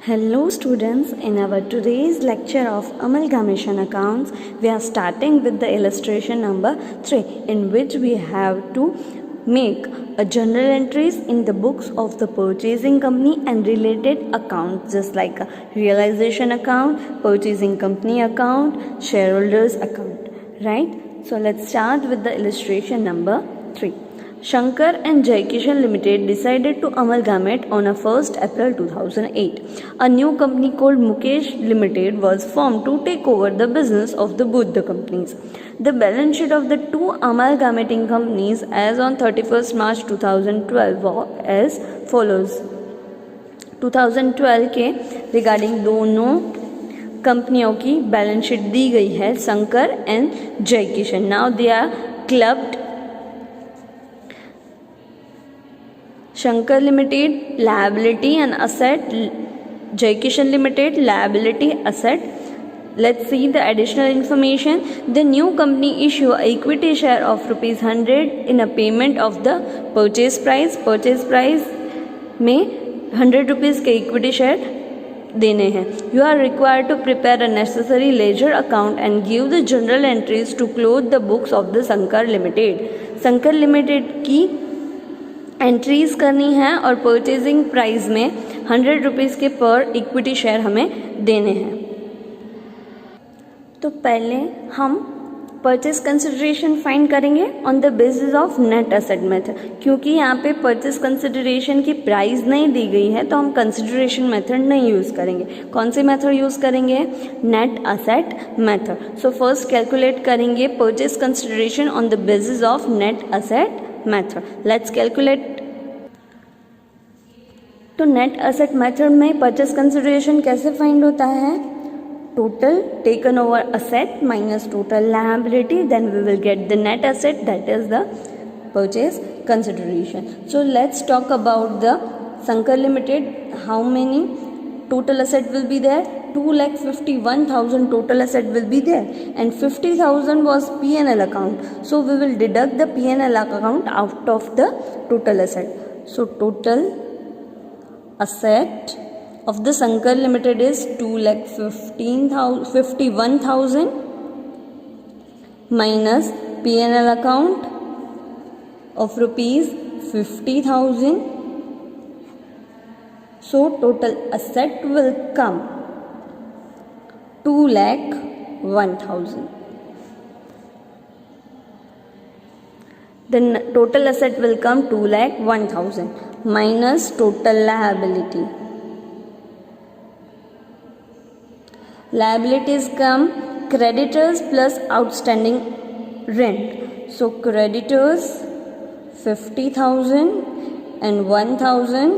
Hello students, in our today's lecture of amalgamation accounts, we are starting with the illustration number 3 in which we have to make a journal entries in the books of the purchasing company and related accounts just like a realization account, purchasing company account, shareholders account, right? So let's start with the illustration number 3. Shankar and Jai Kishan Limited decided to amalgamate on 1st April 2008. A new company called Mukesh Limited was formed to take over the business of both the companies. The balance sheet of the two amalgamating companies as on 31st March 2012 was as follows. 2012 के regarding दोनों कंपनियों की balance sheet दी गई है Shankar and Jay Kishan. Now they are clubbed. Shankar Limited liability and asset, Jai Kishan Limited liability asset. Let's see the additional information. The new company issue a equity share of rupees 100 in a payment of the purchase price. Purchase price में 100 rupees के equity share देने हैं. You are required to prepare a necessary ledger account and give the journal entries to close the books of the Shankar Limited. Shankar Limited की entries करनी है और purchasing price में 100 rupees के पर इक्विटी शेयर हमें देने हैं. तो पहले हम परचेज कंसिडरेशन फाइंड करेंगे on the basis of net asset method. क्योंकि यहाँ पे परचेज कंसिडरेशन की प्राइस नहीं दी गई है तो हम कंसिडरेशन मेथड नहीं यूज़ करेंगे. कौन सी मेथड यूज़ करेंगे? Net asset method. So first calculate करेंगे purchase consideration on the basis of net asset method. Let's calculate. तो नेट एसेट मेथड में परचेज कंसिडरेशन कैसे फाइंड होता है? Total taken over asset minus total liability, then we will get the net asset, that is the purchase consideration. So let's talk about the Shankar Limited. How many total asset will be there? 2,51,000 total asset will be there and 50,000 was P&L account. So we will deduct the P&L account out of the total asset. So total asset of the Shankar Limited is 2,51,000 minus P&L account of rupees 50,000. So total asset will come 2,01,000. Then total asset will come 2,01,000 minus total liability. Liabilities come creditors plus outstanding rent. So creditors 50,000 and 1,000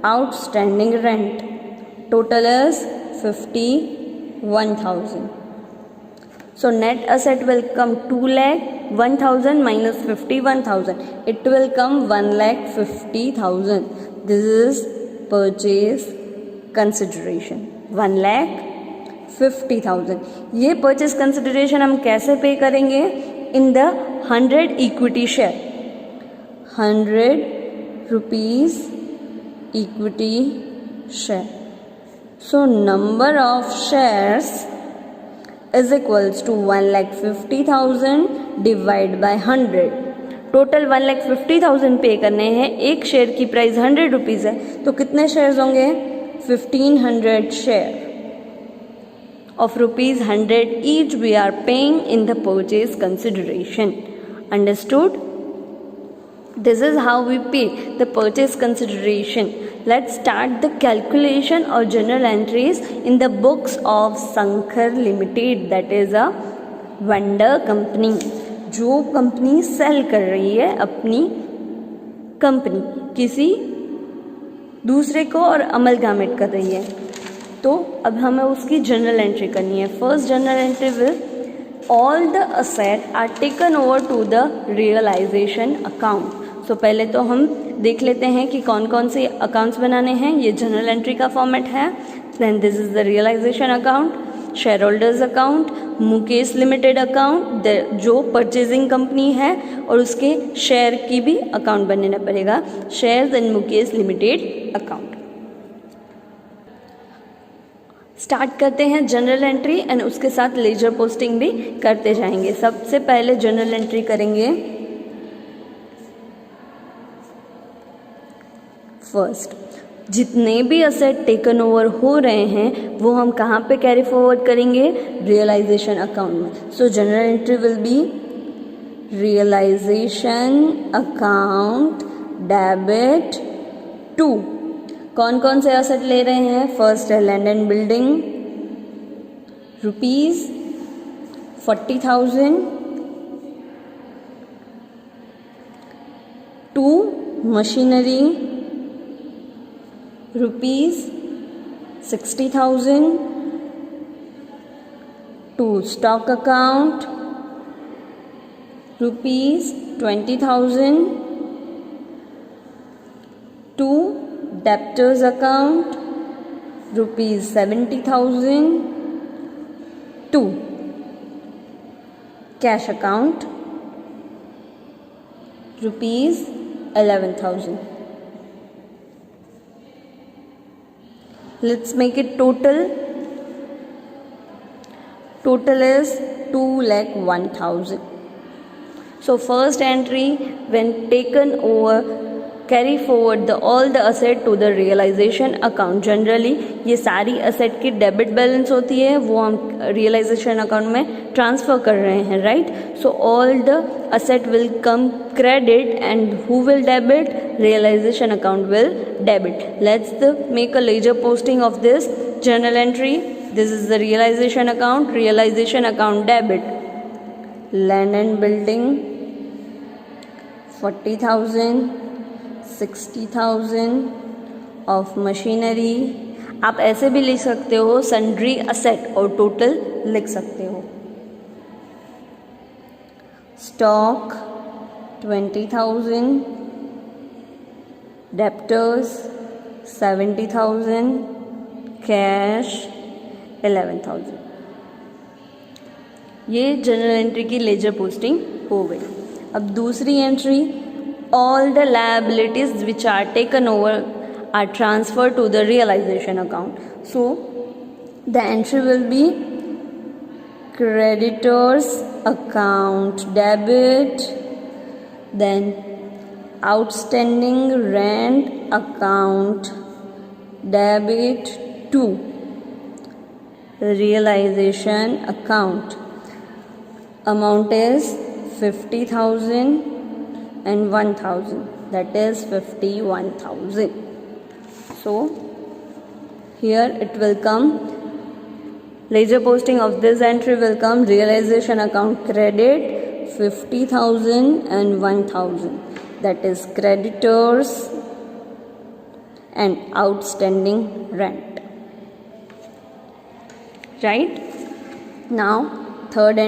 outstanding rent. Total is 51,000. So net asset will come 2,01,000 minus 51,000. It will come 1,50,000. This is purchase consideration. 1,50,000. ये purchase consideration हम कैसे पे करेंगे? In the 100 equity share. 100 rupees equity share. So number of shares is equals to 1,50,000 divided by 100. Total 1,50,000 पे करने हैं. एक share की प्राइस 100 रुपीज़ है तो कितने शेयर्स होंगे? 1,500 share of rupees 100 each we are paying in the purchase consideration. Understood? This is how we pay the purchase consideration. Let's start the calculation or journal entries in the books of Shankar Limited, that is a vendor company. जो company cell कर रही है अपनी company किसी दूसरे को और अमलगामेट कर रही है, तो अब हमें उसकी जनरल एंट्री करनी है. First journal entry will all the asset are taken over to the realisation account. So पहले तो हम देख लेते हैं कि कौन कौन से अकाउंट्स बनाने हैं. ये जनरल एंट्री का फॉर्मेट है. Then this is the realisation account, share holders account, Mukesh limited account जो परचेजिंग कंपनी है और उसके शेयर की भी अकाउंट बनना पड़ेगा, shares in Mukesh limited account. Start करते हैं जनरल एंट्री एंड उसके साथ लेजर पोस्टिंग भी करते जाएंगे। सबसे पहले जनरल एंट्री करेंगे। फर्स्ट, जितने भी असेट टेकन ओवर हो रहे हैं वो हम कहाँ पे कैरी फॉरवर्ड करेंगे? रियलाइजेशन अकाउंट में। So journal entry will be realisation account debit to. कौन कौन से असेट ले रहे हैं? फर्स्ट है land and building ₹40,000, to machinery ₹60,000, to stock account ₹20,000, to debtors account ₹70,000, to cash account ₹11,000. Let's make it total. Total is 2,01,000. So first entry, when taken over, carry forward all the asset to the realization account. Generally ये सारी asset की debit balance होती है, वो हम realization account में transfer कर रहे हैं, right? So all the asset will come credit and who will debit? Realization account will debit. Let's make a ledger posting of this journal entry. This is the realization account debit. Land and building 40,000, 60,000 of machinery. आप ऐसे भी लिख सकते हो, sundry asset और total लिख सकते हो। Stock 20,000, debtors 70,000, cash 11,000। ये जनरल एंट्री की लेजर पोस्टिंग हो गई। अब दूसरी entry, all the liabilities which are taken over are transferred to the realization account. So the entry will be creditors account debit, then outstanding rent account debit to realization account. Amount is 50,000 and 1,000, that is 51,000. So here it will come, ledger posting of this entry will come realization account credit 50,000 and 1,000, that is creditors and outstanding rent, right? Now third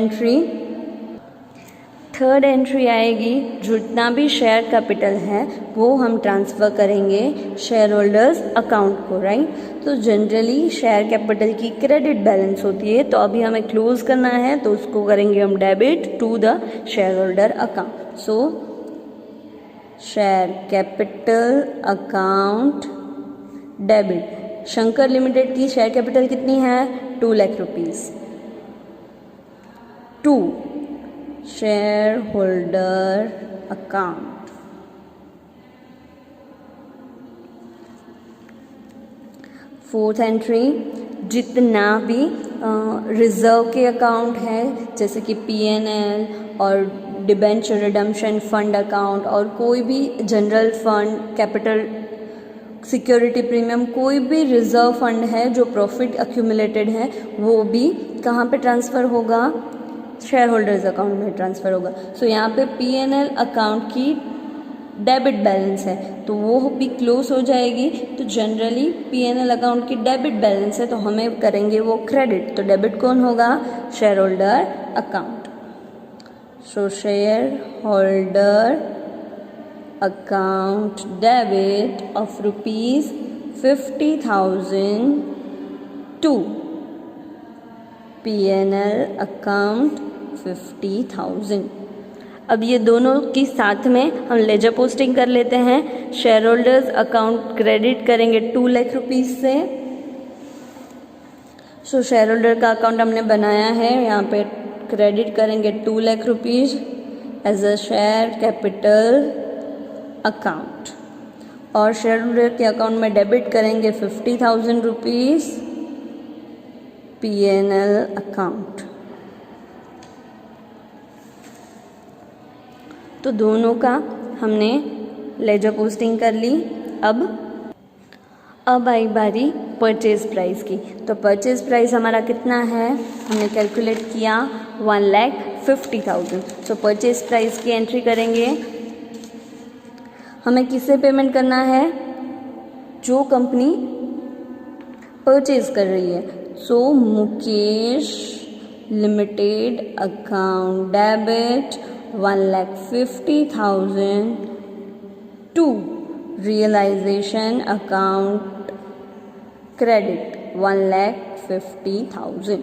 entry आएगी, जितना भी share capital है वो हम transfer करेंगे share holders account को, right? तो generally share capital की क्रेडिट बैलेंस होती है, तो अभी हमें क्लोज करना है तो उसको करेंगे हम debit to the share holder account. So share capital account debit. Shankar limited की शेयर कैपिटल कितनी है? 2 lakh rupees. To shareholder account, fourth entry, जितना भी रिजर्व के अकाउंट है जैसे कि पीएनएल और डिबेंचर रिडम्पशन फंड अकाउंट और कोई भी general fund, capital security premium, कोई भी रिजर्व फंड है जो प्रॉफिट अक्यूमुलेटेड है वो भी कहाँ पे ट्रांसफ़र होगा? शेयर होल्डर्स अकाउंट में ट्रांसफ़र होगा। सो यहाँ पे पीएनएल अकाउंट की डेबिट बैलेंस है तो वो भी क्लोज हो जाएगी। तो जनरली पीएनएल अकाउंट की डेबिट बैलेंस है तो हमें करेंगे वो क्रेडिट। तो डेबिट कौन होगा? Share holder account. So share holder account debit of ₹50,000 to PNL account 50,000। अब ये दोनों की साथ में हम लेजर पोस्टिंग कर लेते हैं। शेयर होल्डर्स अकाउंट क्रेडिट करेंगे 2 लाख रुपीज़ से, सो शेयर होल्डर का अकाउंट हमने बनाया है, यहाँ पे क्रेडिट करेंगे 2 lakh rupees as a share capital account, और शेयर होल्डर के अकाउंट में डेबिट करेंगे 50,000 रुपीज़ PNL अकाउंट। तो दोनों का हमने लेजर पोस्टिंग कर ली। अब आई बारी परचेज प्राइस की। तो परचेज प्राइस हमारा कितना है, हमने कैलकुलेट किया 1,50,000। सो परचेज प्राइस की एंट्री करेंगे। हमें किससे पेमेंट करना है, जो कंपनी परचेज कर रही है। So Mukesh limited account debit 1,50,000 to realization account credit 1,50,000।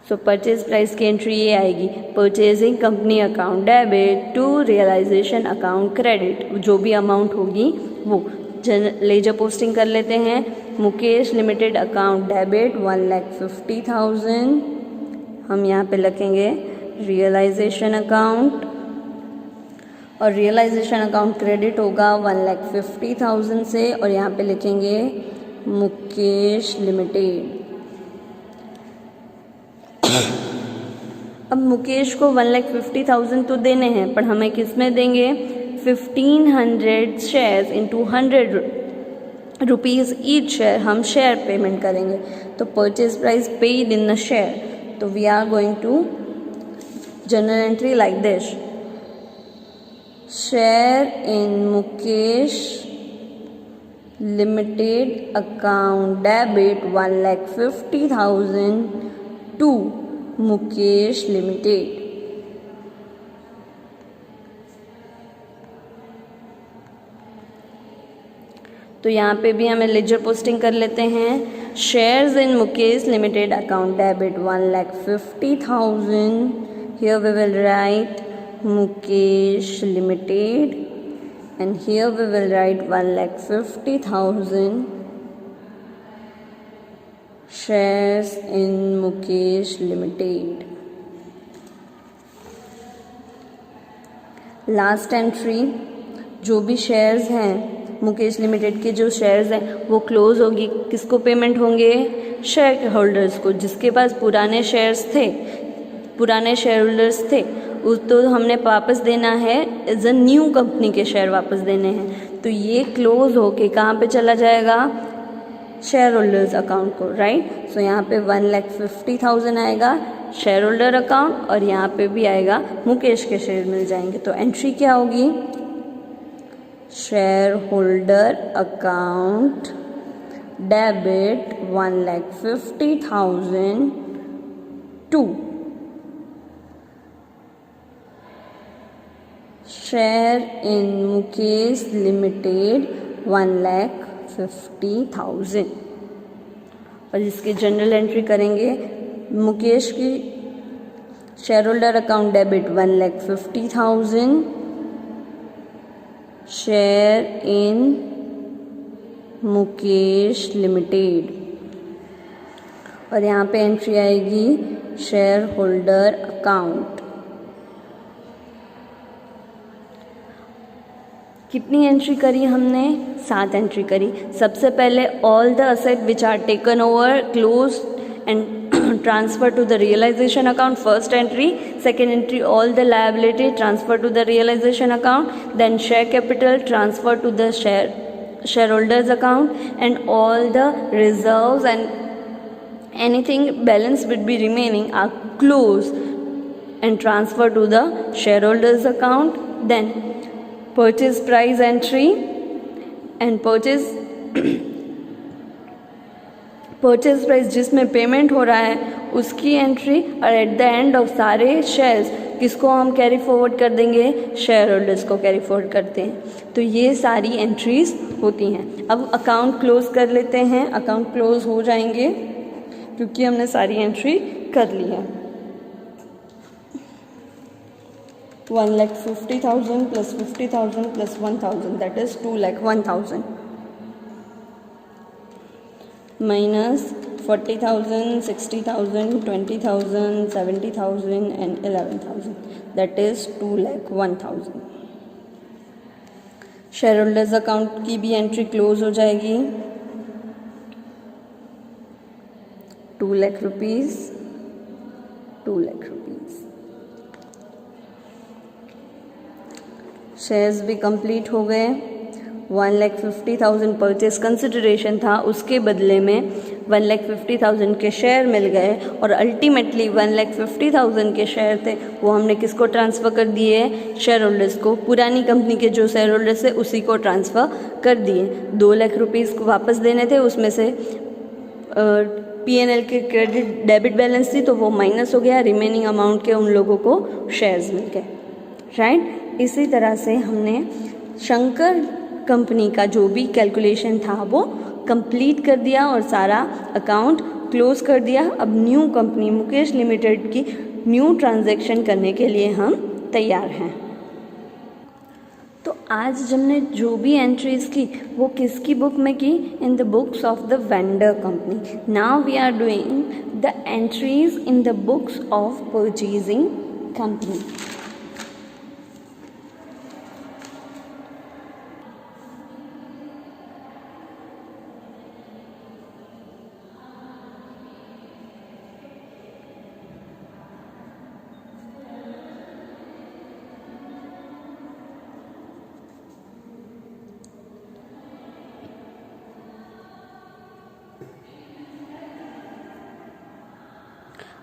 So purchase price की एंट्री ये आएगी, purchasing company account debit to realization account credit, जो भी अमाउंट होगी वो। लेजर पोस्टिंग कर लेते हैं। मुकेश लिमिटेड अकाउंट डेबिट 1,50,000, हम यहाँ पे लिखेंगे रियलाइजेशन अकाउंट, और रियलाइजेशन अकाउंट क्रेडिट होगा 1,50,000 से, और यहाँ पे लिखेंगे मुकेश लिमिटेड। अब मुकेश को 1,50,000 तो देने हैं, पर हमें किस में देंगे, 1,500 shares into 100 rupees each share, हम शेयर पेमेंट करेंगे। तो purchase price paid in the share, तो we are going to journal entry like this, share in Mukesh limited account debit 1,50,000 to Mukesh limited. तो यहाँ पे भी हमें लेजर पोस्टिंग कर लेते हैं। Shares in Mukesh limited account debit 1,50,000, here we will write Mukesh Limited, and here we will write 1,50,000 shares in Mukesh Limited. Last entry, जो भी शेयर्स हैं मुकेश लिमिटेड के, जो शेयर्स हैं वो क्लोज होगी, किसको पेमेंट होंगे, शेयर होल्डर्स को, जिसके पास पुराने शेयर्स थे, पुराने शेयर होल्डर्स थे, उस तो हमने वापस देना है एज अ न्यू कंपनी के शेयर वापस देने हैं। तो ये क्लोज होके कहाँ पे चला जाएगा, शेयर होल्डर्स अकाउंट को, राइट। सो यहाँ पे 1,50,000 आएगा शेयर होल्डर अकाउंट, और यहाँ पे भी आएगा मुकेश के शेयर मिल जाएंगे। तो एंट्री क्या होगी, share holder account debit 1,50,000 to share in Mukesh limited 1,50,000, और इसकी जनरल एंट्री करेंगे, मुकेश की share holder account debit 1,50,000 share in Mukesh limited, और यहाँ पे एंट्री आएगी शेयर होल्डर अकाउंट। कितनी एंट्री करी हमने, 7 एंट्री करी। सबसे पहले all the asset which are taken over close and transfer to the realization account, first entry. Second entry, all the liability transfer to the realization account. Then share capital transfer to the shareholders account, and all the reserves and anything balance would be remaining are closed and transfer to the shareholders account. Then purchase price entry and purchase price जिसमें payment हो रहा है उसकी entry, और at the end of सारे shares किसको हम carry forward कर देंगे, शेयर होल्डर्स को कैरी फॉरवर्ड करते हैं। तो ये सारी एंट्रीज होती हैं। अब अकाउंट क्लोज कर लेते हैं। अकाउंट क्लोज हो जाएंगे क्योंकि हमने सारी एंट्री कर ली है। 1,50,000 plus 50,000 plus 1,000, that is 2,01,000 minus 40,000, 60,000, 20,000, 70,000 and 11,000. That is 2,01,000. Share holders account की भी एंट्री क्लोज हो जाएगी. 2 lakh rupees, 2 lakh rupees. Shares भी कंप्लीट हो गए. 1,50,000 परचेज कंसिडरेशन था, उसके बदले में 1,50,000 के शेयर मिल गए और अल्टीमेटली 1,50,000 के शेयर थे वो हमने किसको ट्रांसफ़र कर दिए? शेयर होल्डर्स को. पुरानी कंपनी के जो शेयर होल्डर्स थे उसी को ट्रांसफ़र कर दिए. 2 लाख रुपीज़ को वापस देने थे, उसमें से P&L के क्रेडिट डेबिट बैलेंस थी तो वो माइनस हो गया. रिमेनिंग अमाउंट के उन लोगों को शेयर्स मिल गए. राइट. इसी तरह से हमने शंकर कंपनी का जो भी कैलकुलेशन था वो कंप्लीट कर दिया और सारा अकाउंट क्लोज कर दिया. अब न्यू कंपनी मुकेश लिमिटेड की न्यू ट्रांजैक्शन करने के लिए हम तैयार हैं. तो आज हमने जो भी एंट्रीज की वो किसकी बुक में की? In the books of the vendor company. Now we are doing the entries in the books of purchasing company.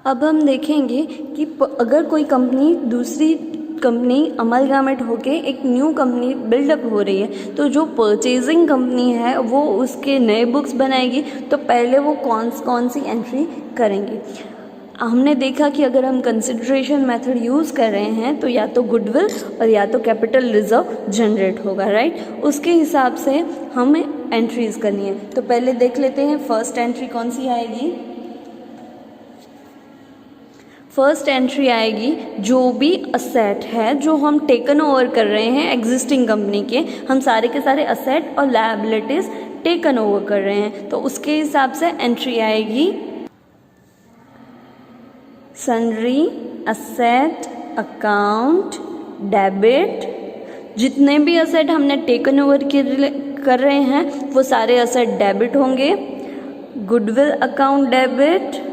अब हम देखेंगे कि अगर कोई कंपनी दूसरी कंपनी अमलगामेट होके एक न्यू कंपनी बिल्डअप हो रही है तो जो परचेजिंग कंपनी है वो उसके नए बुक्स बनाएगी. तो पहले वो कौन सी एंट्री करेंगी? हमने देखा कि अगर हम कंसिडरेशन मेथड यूज़ कर रहे हैं तो या तो गुडविल और या तो कैपिटल रिजर्व जनरेट होगा. राइट. उसके हिसाब से हमें एंट्रीज करनी है. तो पहले देख लेते हैं फर्स्ट एंट्री कौन सी आएगी. फर्स्ट एंट्री आएगी जो भी असेट है जो हम टेकन ओवर कर रहे हैं एग्जिस्टिंग कंपनी के, हम सारे के सारे असेट और लायबिलिटीज टेकन ओवर कर रहे हैं तो उसके हिसाब से एंट्री आएगी सन्ड्री असेट अकाउंट डेबिट. जितने भी असेट हमने टेकन ओवर कर रहे हैं वो सारे असेट डेबिट होंगे. Goodwill account debit.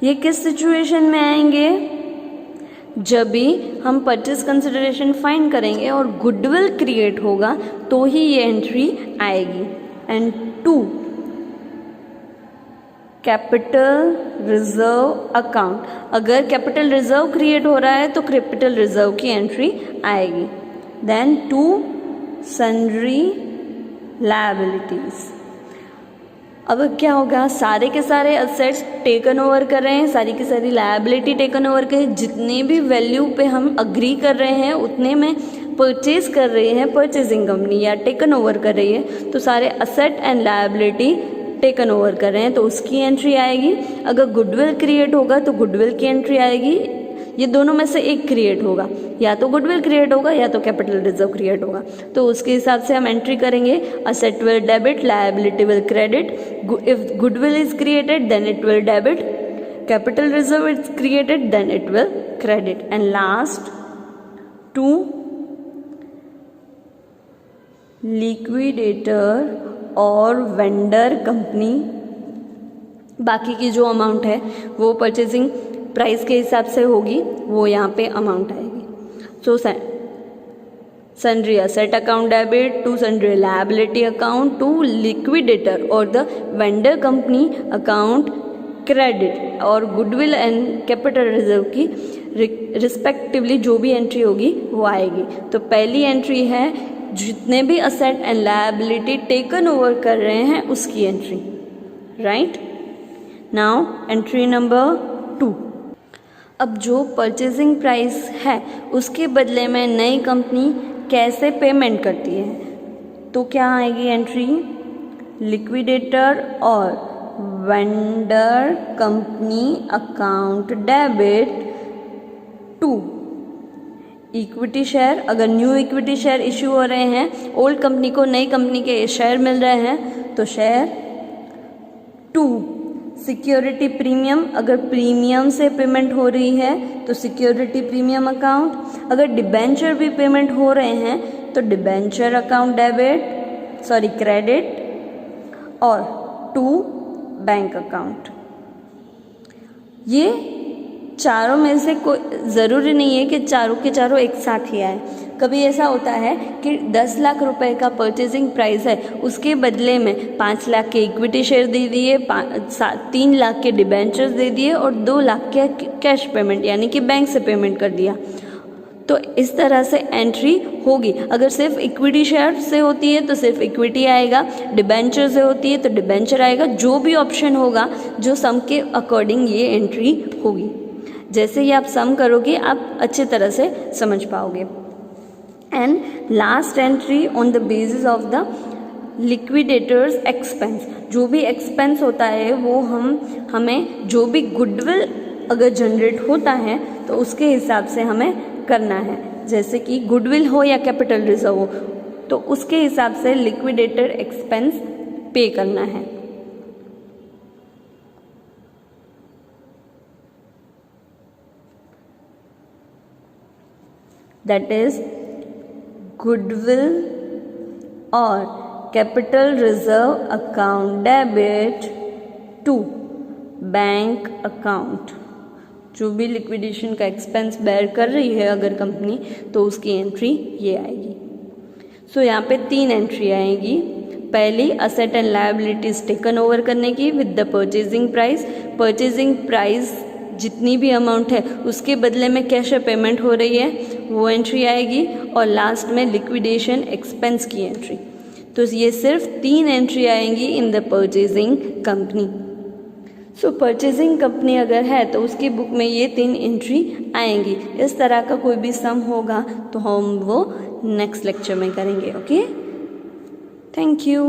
ये किस सिचुएशन में आएंगे? जब भी हम परचेज कंसिडरेशन फाइंड करेंगे और गुडविल क्रिएट होगा तो ही ये एंट्री आएगी. And 2 capital reserve account. अगर कैपिटल रिजर्व क्रिएट हो रहा है तो कैपिटल रिजर्व की एंट्री आएगी. Then 2 sundry liabilities. अब क्या होगा? सारे के सारे असेट्स टेकन ओवर कर रहे हैं, सारी की सारी लायबिलिटी टेकन ओवर कर, जितने भी वैल्यू पे हम अग्री कर रहे हैं उतने में परचेज कर रही है परचेजिंग कंपनी या टेकन ओवर कर रही है तो सारे asset and liability taken over कर रहे हैं तो उसकी एंट्री आएगी. अगर गुडविल क्रिएट होगा तो गुडविल की एंट्री आएगी. ये दोनों में से एक क्रिएट होगा, या तो गुडविल क्रिएट होगा या तो कैपिटल रिजर्व क्रिएट होगा. तो उसके हिसाब से हम एंट्री करेंगे. Asset will debit, liability will credit. If goodwill is created then it will debit, capital reserve is created then it will credit. And last 2 liquidator और वेंडर कंपनी. बाकी की जो अमाउंट है वो परचेजिंग प्राइस के हिसाब से होगी, वो यहाँ पे अमाउंट आएगी. So sundry asset account debit, 2 sundry liability account, 2 liquidator और the vendor company account credit और गुडविल एंड कैपिटल रिजर्व की रिस्पेक्टिवली जो भी एंट्री होगी वो आएगी. तो पहली एंट्री है जितने भी asset and liability taken over कर रहे हैं उसकी entry. Right. Now entry number 2. अब जो परचेजिंग प्राइस है उसके बदले में नई कंपनी कैसे पेमेंट करती है तो क्या आएगी एंट्री? लिक्विडेटर और vendor company account debit 2 equity share. अगर न्यू इक्विटी शेयर इश्यू हो रहे हैं, ओल्ड कंपनी को नई कंपनी के शेयर मिल रहे हैं तो शेयर 2। सिक्योरिटी प्रीमियम, अगर प्रीमियम से पेमेंट हो रही है तो सिक्योरिटी प्रीमियम अकाउंट, अगर डिबेंचर भी पेमेंट हो रहे हैं तो डिबेंचर अकाउंट क्रेडिट, और 2 बैंक अकाउंट। ये चारों में से कोई ज़रूरी नहीं है कि चारों के चारों एक साथ ही आए। कभी ऐसा होता है कि 10 लाख रुपए का परचेजिंग प्राइस है, उसके बदले में 5 लाख के इक्विटी शेयर दे दिए, 3 लाख के डिबेंचर्स दे दिए और 2 लाख के कैश पेमेंट यानी कि बैंक से पेमेंट कर दिया। तो इस तरह से एंट्री होगी। अगर सिर्फ इक्विटी शेयर से होती है तो सिर्फ इक्विटी आएगा, डिबेंचर से होती है तो डिबेंचर आएगा। जो भी ऑप्शन होगा, जो सम के अकॉर्डिंग ये एंट्री होगी। जैसे ही आप सम करोगे आप अच्छे तरह से समझ पाओगे। And last entry on the basis of the liquidators expense. जो भी एक्सपेंस होता है वो हमें जो भी गुडविल अगर जनरेट होता है तो उसके हिसाब से हमें करना है। जैसे कि गुडविल हो या कैपिटल रिजर्व हो तो उसके हिसाब से लिक्विडेटर एक्सपेंस पे करना है। दैट इज गुडविल और capital reserve account debit to bank account. जो भी लिक्विडेशन का एक्सपेंस बेयर कर रही है अगर कंपनी तो उसकी एंट्री ये आएगी। सो यहाँ पे 3 एंट्री आएगी। पहली asset and liabilities taken over करने की with the purchasing price. Purchasing price जितनी भी अमाउंट है उसके बदले में कैश पेमेंट हो रही है वो एंट्री आएगी। और लास्ट में लिक्विडेशन एक्सपेंस की एंट्री। तो ये सिर्फ 3 एंट्री आएंगी in the purchasing company. So purchasing company अगर है तो उसकी बुक में ये 3 एंट्री आएंगी। इस तरह का कोई भी सम होगा तो हम वो नेक्स्ट लेक्चर में करेंगे। Okay, thank you.